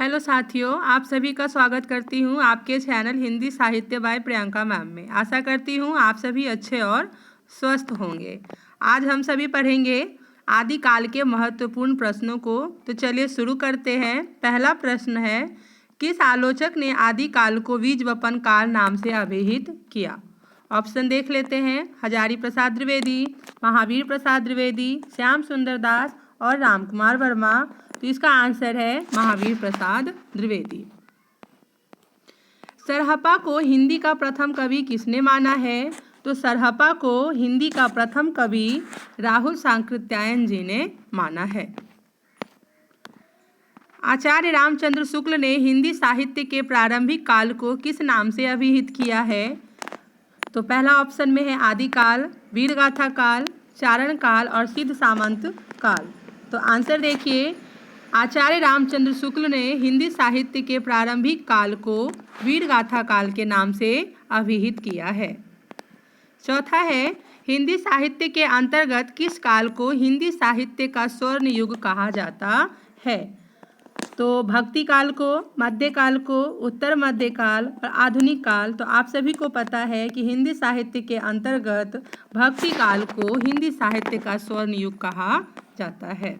Hello साथियों, आप सभी का स्वागत करती हूँ आपके चैनल हिंदी साहित्य बाय प्रियंका मैम में। आशा करती हूँ आप सभी अच्छे और स्वस्थ होंगे। आज हम सभी पढ़ेंगे आदिकाल के महत्वपूर्ण प्रश्नों को। तो चलिए शुरू करते हैं। पहला प्रश्न है, किस आलोचक ने आदिकाल को बीजवपन काल नाम से अभिहित किया? ऑप्शन देख लेते हैं। हजारी प्रसाद द्विवेदी, महावीर प्रसाद द्विवेदी, श्याम सुंदर दास और रामकुमार वर्मा। तो इसका आंसर है महावीर प्रसाद द्विवेदी। सरहपा को हिंदी का प्रथम कवि किसने माना है? तो सरहपा को हिंदी का प्रथम कवि राहुल सांकृत्यायन जी ने माना है। आचार्य रामचंद्र शुक्ल ने हिंदी साहित्य के प्रारंभिक काल को किस नाम से अभिहित किया है? तो पहला ऑप्शन में है आदिकाल, वीरगाथा काल, चारण काल और सिद्ध सामंत काल। तो आंसर देखिए, आचार्य रामचंद्र शुक्ल ने हिंदी साहित्य के प्रारंभिक काल को वीरगाथा काल के नाम से अभिहित किया है। चौथा है, हिंदी साहित्य के अंतर्गत किस काल को हिंदी साहित्य का स्वर्ण युग कहा जाता है? तो भक्ति काल को, मध्यकाल को, उत्तर मध्यकाल और आधुनिक काल। तो आप सभी को पता है कि हिंदी साहित्य के अंतर्गत भक्ति काल को हिंदी साहित्य का स्वर्ण युग कहा जाता है।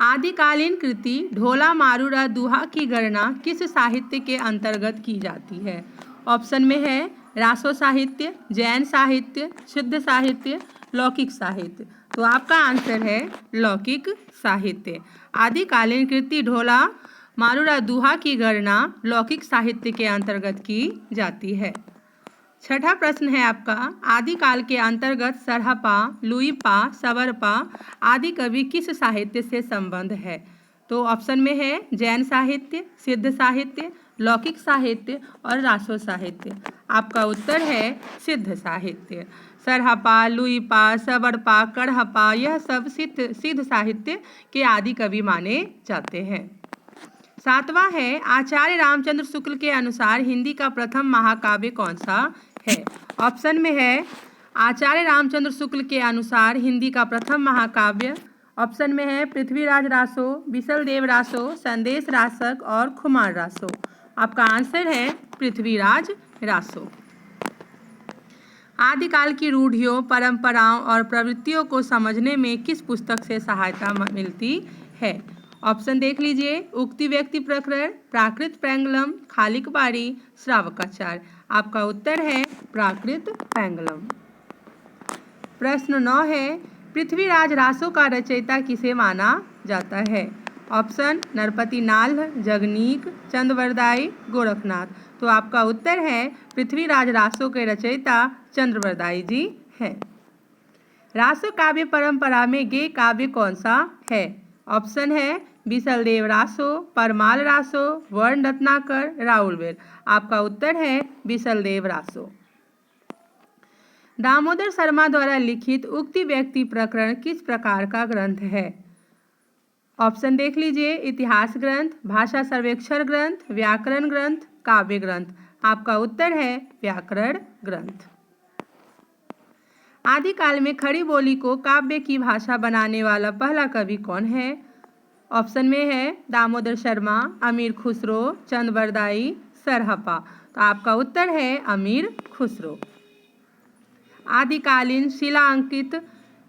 आदिकालीन कृति ढोला मारूरा दुहा की गणना किस साहित्य के अंतर्गत की जाती है? ऑप्शन में है रासो साहित्य, जैन साहित्य, शुद्ध साहित्य, लौकिक साहित्य। तो आपका आंसर है लौकिक साहित्य। आदिकालीन कृति ढोला मारूरा दुहा की गणना लौकिक साहित्य के अंतर्गत की जाती है। छठा प्रश्न है आपका, आदिकाल के अंतर्गत सरहपा, लुईपा, सवरपा आदि कवि किस साहित्य से संबंध है? तो ऑप्शन में है जैन साहित्य, सिद्ध साहित्य, लौकिक साहित्य और रासो साहित्य। आपका उत्तर है सिद्ध साहित्य। सरहपा, लुईपा, सवरपा, कड़हपा यह सब सिद्ध साहित्य के आदि कवि माने जाते हैं। सातवां है, आचार्य रामचंद्र शुक्ल के अनुसार हिंदी का प्रथम महाकाव्य कौन सा है? ऑप्शन में है आचार्य रामचंद्र शुक्ल के अनुसार हिंदी का प्रथम महाकाव्य। ऑप्शन में है पृथ्वीराज रासो, बिसलदेव रासो, संदेश रासक और खुमार रासो। आपका आंसर है पृथ्वीराज रासो। आदिकाल की रूढ़ियों, परंपराओं और प्रवृत्तियों को समझने में किस पुस्तक से सहायता मिलती है? ऑप्शन देख लीजिए। उक्ति व्यक्ति प्रकरण, प्राकृत पैंगलम, खालिक बारी, श्रावकाचार। आपका उत्तर है प्राकृत पैंगलम। प्रश्न 9 है, पृथ्वीराज रासो का रचयिता किसे माना जाता है? ऑप्शन नरपति नाल्ह, जगनीक, चंद्रवरदाई, गोरखनाथ। तो आपका उत्तर है पृथ्वीराज रासो के रचयिता चंद्रवरदाई जी हैं। रासो काव्य परंपरा में गे काव्य कौन सा है? ऑप्शन है बिसलदेव रासो, परमाल रासो, वर्ण रत्नाकर, राउलवेल। आपका उत्तर है बिसलदेव रासो। दामोदर शर्मा द्वारा लिखित उक्ति व्यक्ति प्रकरण किस प्रकार का ग्रंथ है? ऑप्शन देख लीजिए। इतिहास ग्रंथ, भाषा सर्वेक्षण ग्रंथ, व्याकरण ग्रंथ, काव्य ग्रंथ। आपका उत्तर है व्याकरण ग्रंथ। आदिकाल में खड़ी बोली को काव्य की भाषा बनाने वाला पहला कवि कौन है? ऑप्शन में है दामोदर शर्मा, अमीर खुसरो, चंद्रवरदाई, सरहपा। तो आपका उत्तर है अमीर खुसरो। आदिकालीन शिलांकित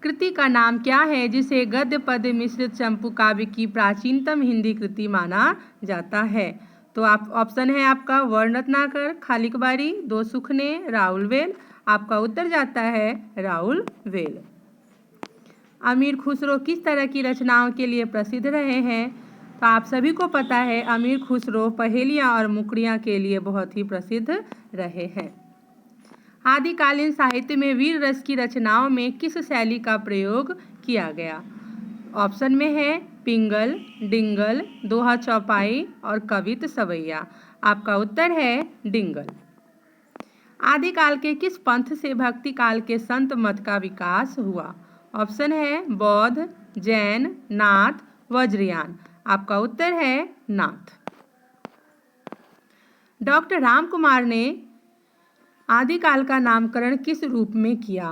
कृति का नाम क्या है जिसे गद्य पद्य मिश्रित चंपू काव्य की प्राचीनतम हिंदी कृति माना जाता है? तो आप ऑप्शन है आपका वर्ण रत्नाकर, खालिक बारी, दो सुखने, राउलवेल। आपका उत्तर जाता है राउलवेल। अमीर खुसरो किस तरह की रचनाओं के लिए प्रसिद्ध रहे हैं? तो आप सभी को पता है अमीर खुसरो पहेलियाँ और मुकड़ियाँ के लिए बहुत ही प्रसिद्ध रहे हैं। आदिकालीन साहित्य में वीर रस की रचनाओं में किस शैली का प्रयोग किया गया? ऑप्शन में है पिंगल, डिंगल, दोहा चौपाई और कवित सवैया। आपका उत्तर है डिंगल। आदिकाल के किस पंथ से भक्ति काल के संत मत का विकास हुआ? ऑप्शन है बौद्ध, जैन, नाथ, वज्रयान। आपका उत्तर है नाथ। डॉक्टर रामकुमार ने आदिकाल का नामकरण किस रूप में किया?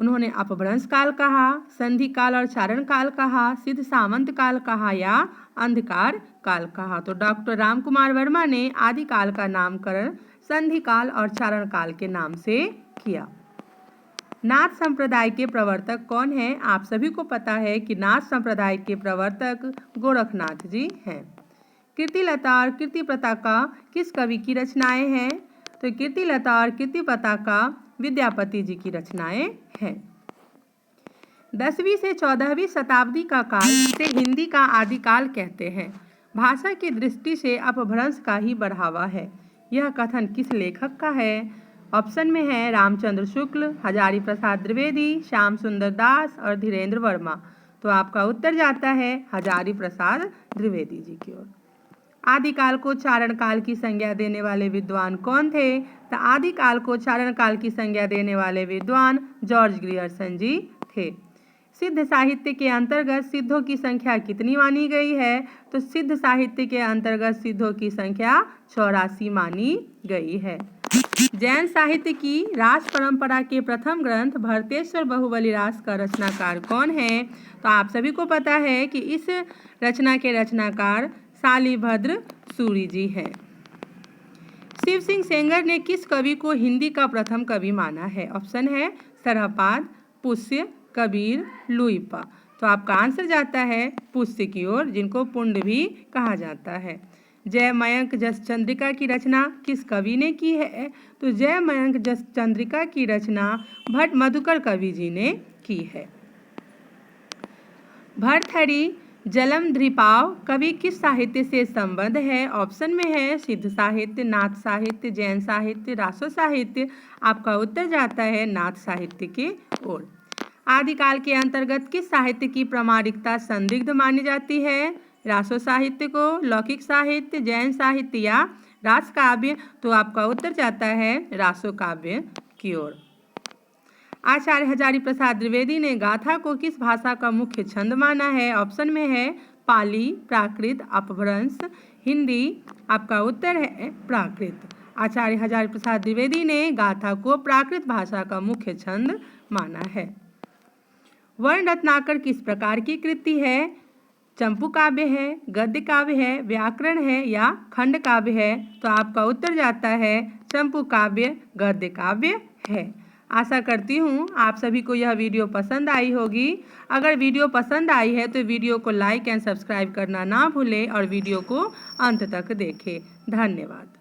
उन्होंने अपभ्रंश काल कहा, संधि काल और चारण काल कहा, सिद्ध सामंत काल कहा या अंधकार काल कहा। तो डॉक्टर रामकुमार वर्मा ने आदि काल का नामकरण संधि काल और चारण काल के नाम से किया। नाथ संप्रदाय के प्रवर्तक कौन हैं? आप सभी को पता है कि नाथ संप्रदाय के प्रवर्तक गोरखनाथ जी हैं। कीर्तिलता और कीर्ति पताका किस कवि की रचनाएं हैं? तो कीर्तिलता और कीर्ति पताका विद्यापति जी की रचनाएं हैं। 10वीं से 14वीं शताब्दी का काल से हिंदी का आदिकाल कहते हैं। भाषा की दृष्टि से अपभ्रंश का ही बढ़ावा है। यह कथन किस लेखक का है? ऑप्शन में है रामचंद्र शुक्ल, हजारी प्रसाद द्विवेदी, श्याम सुंदर दास और धीरेन्द्र वर्मा। तो आपका उत्तर जाता है हजारी प्रसाद द्विवेदी जी की ओर। आदिकाल को चारण काल की संज्ञा देने वाले विद्वान कौन थे? तो आदिकाल को चारण काल की संज्ञा देने वाले विद्वान जॉर्ज ग्रियर्सन जी थे। सिद्ध साहित्य के अंतर्गत सिद्धों की संख्या कितनी मानी गई है? तो सिद्ध साहित्य के अंतर्गत सिद्धों की संख्या 84 मानी गई है। जैन साहित्य की रास परंपरा के प्रथम ग्रंथ भरतेश्वर बाहुबली रास का रचनाकार कौन है? तो आप सभी को पता है कि इस रचना के रचनाकार शालिभद्र सूरी जी हैं। शिव सिंह सेंगर ने किस कवि को हिंदी का प्रथम कवि माना है? ऑप्शन है सरहपाद, पुष्य, कबीर, लुइपा। तो आपका आंसर जाता है पुष्य की ओर, जिनको पुंड भी कहा जाता है। जय मयंक जस चंद्रिका की रचना किस कवि ने की है? तो जय मयंक जस चंद्रिका की रचना भट्ट मधुकर कवि जी ने की है। भर्तृहरि जलम द्रिपाव कवि किस साहित्य से संबद्ध है? ऑप्शन में है सिद्ध साहित्य, नाथ साहित्य, जैन साहित्य, रासो साहित्य। आपका उत्तर जाता है नाथ साहित्य की ओर। आदिकाल के अंतर्गत किस साहित्य की प्रामाणिकता संदिग्ध मानी जाती है? रासो साहित्य को, लौकिक साहित्य, जैन साहित्य या रास काव्य। तो आपका उत्तर जाता है रासो काव्य की ओर। आचार्य हजारी प्रसाद द्विवेदी ने गाथा को किस भाषा का मुख्य छंद माना है? ऑप्शन में है पाली, प्राकृत, अपभ्रंश, हिंदी। आपका उत्तर है प्राकृत। आचार्य हजारी प्रसाद द्विवेदी ने गाथा को प्राकृत भाषा का मुख्य छंद माना है। वर्ण रत्नाकर किस प्रकार की कृति है? चंपू काव्य है, गद्य काव्य है, व्याकरण है या खंड काव्य है? तो आपका उत्तर जाता है चंपू काव्य गद्य काव्य है। आशा करती हूँ आप सभी को यह वीडियो पसंद आई होगी। अगर वीडियो पसंद आई है तो वीडियो को लाइक एंड सब्सक्राइब करना ना भूलें और वीडियो को अंत तक देखें। धन्यवाद।